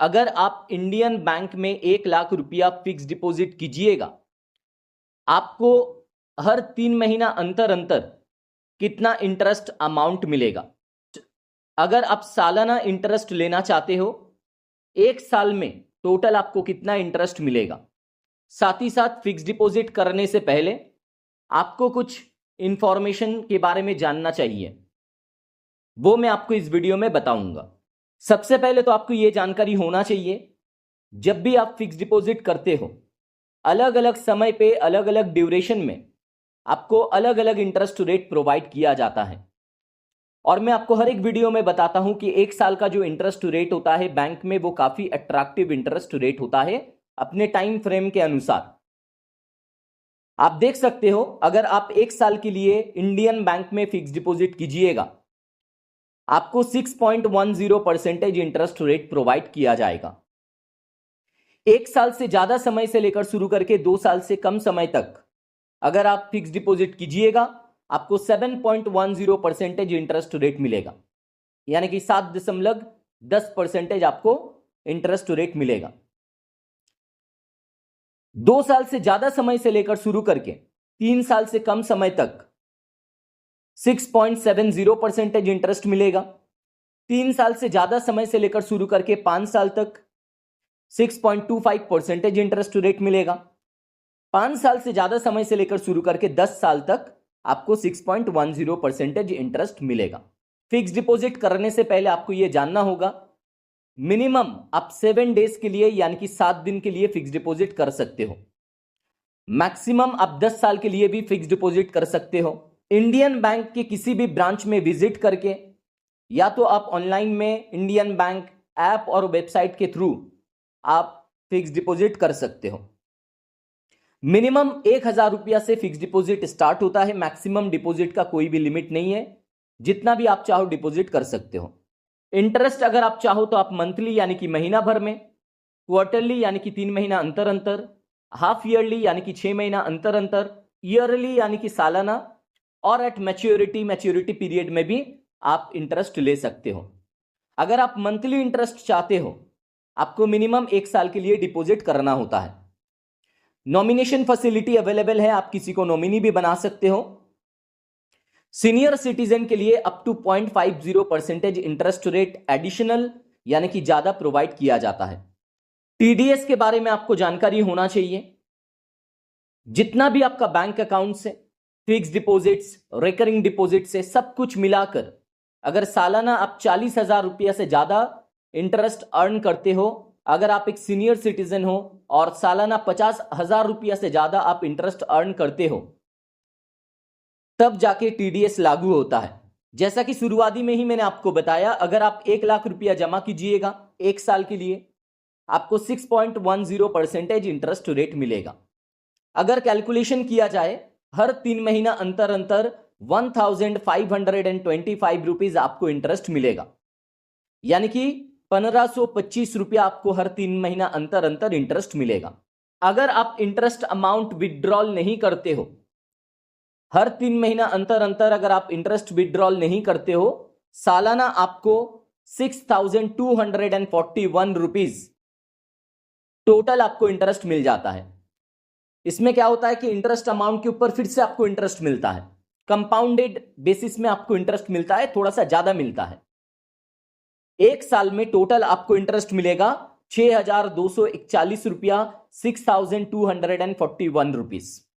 अगर आप Indian bank में 1 लाख रुपया फिक्स डिपॉजिट कीजिएगा, आपको हर 3 महीना अंतर अंतर कितना इंटरेस्ट अमाउंट मिलेगा। अगर आप सालाना इंटरेस्ट लेना चाहते हो, 1 साल में टोटल आपको कितना इंटरेस्ट मिलेगा। साथ ही साथ फिक्स डिपॉजिट करने से पहले आपको कुछ इंफॉर्मेशन के बारे में जानना चाहिए, वो मैं आपको इस वीडियो में बताऊंगा। सबसे पहले तो आपको यह जानकारी होना चाहिए, जब भी आप फिक्स डिपॉजिट करते हो, अलग अलग समय पे अलग अलग ड्यूरेशन में आपको अलग अलग इंटरेस्ट रेट प्रोवाइड किया जाता है। और मैं आपको हर एक वीडियो में बताता हूं कि 1 साल का जो इंटरेस्ट रेट होता है बैंक में, वो काफी अट्रैक्टिव इंटरेस्ट रेट होता है अपने टाइम फ्रेम के अनुसार। आप देख सकते हो, अगर आप 1 साल के लिए इंडियन बैंक में फिक्स डिपॉजिट कीजिएगा, आपको 6.10% इंटरेस्ट रेट प्रोवाइड किया जाएगा। 1 साल से ज्यादा समय से लेकर शुरू करके 2 साल से कम समय तक अगर आप फिक्स डिपॉजिट कीजिएगा, आपको 7.10% इंटरेस्ट रेट मिलेगा, यानी कि 7.10% आपको इंटरेस्ट रेट मिलेगा। 2 साल से ज्यादा समय से लेकर शुरू करके 3 साल से कम समय तक 6.70% इंटरेस्ट मिलेगा। 3 साल से ज्यादा समय से लेकर शुरू करके 5 साल तक 6.25% इंटरेस्ट रेट मिलेगा। 5 साल से ज्यादा समय से लेकर शुरू करके 10 साल तक आपको 6.10% इंटरेस्ट मिलेगा। फिक्स डिपॉजिट करने से पहले आपको यह जानना होगा, मिनिमम आप 7 डेज के लिए यानी कि 7 दिन के लिए फिक्स डिपॉजिट कर सकते हो। मैक्सिमम आप 10 साल के लिए भी फिक्स डिपॉजिट कर सकते हो। इंडियन बैंक के किसी भी ब्रांच में विजिट करके, या तो आप ऑनलाइन में इंडियन बैंक ऐप और वेबसाइट के थ्रू आप फिक्स डिपॉजिट कर सकते हो। मिनिमम 1,000 रुपया से फिक्स डिपॉजिट स्टार्ट होता है। मैक्सिमम डिपॉजिट का कोई भी लिमिट नहीं है, जितना भी आप चाहो डिपॉजिट कर सकते हो। इंटरेस्ट अगर आप चाहो तो आप मंथली यानी कि महीना भर में, क्वार्टरली यानी कि 3 महीना अंतर अंतर, हाफ ईयरली यानी कि 6 महीना अंतर अंतर, ईयरली यानी कि सालाना, और एट मैच्योरिटी पीरियड में भी आप इंटरेस्ट ले सकते हो। अगर आप मंथली इंटरेस्ट चाहते हो, आपको मिनिमम 1 साल के लिए डिपॉजिट करना होता है। नॉमिनेशन फैसिलिटी अवेलेबल है, आप किसी को नॉमिनी भी बना सकते हो। सीनियर सिटीजन के लिए up to 0.50% interest rate additional यानी कि ज्यादा प्रोवाइड किया जाता है। टीडीएस के बारे में आपको जानकारी होना चाहिए। जितना भी आपका बैंक अकाउंट से, फिक्स डिपॉजिट्स, रिकरिंग डिपॉजिट से सब कुछ मिलाकर अगर सालाना आप 40,000 रुपया से ज्यादा इंटरेस्ट अर्न करते हो, अगर आप एक सीनियर सिटीजन हो और सालाना 50,000 रुपया से ज्यादा आप इंटरेस्ट अर्न करते हो, तब जाके टीडीएस लागू होता है। जैसा कि शुरुआती में ही मैंने आपको बताया, अगर आप 1 लाख रुपया जमा कीजिएगा 1 साल के लिए, आपको 6.10% इंटरेस्ट रेट मिलेगा। अगर कैलकुलेशन किया जाए, हर 3 महीना अंतर अंतर 1,525 रुपीज आपको इंटरेस्ट मिलेगा, यानी कि 1,525 रुपया आपको हर 3 महीना अंतर अंतर इंटरेस्ट मिलेगा। अगर आप इंटरेस्ट अमाउंट विड्रॉल नहीं करते हो, हर 3 महीना अंतर अंतर अगर आप इंटरेस्ट विड्रॉल नहीं करते हो, सालाना आपको 6,241 रुपीज टोटल आपको इंटरेस्ट मिल जाता है। इसमें क्या होता है कि इंटरेस्ट अमाउंट के ऊपर फिर से आपको इंटरेस्ट मिलता है, कंपाउंडेड बेसिस में आपको इंटरेस्ट मिलता है, थोड़ा सा ज्यादा मिलता है। 1 साल में टोटल आपको इंटरेस्ट मिलेगा 6,241 रुपया, 6,241 रुपीज।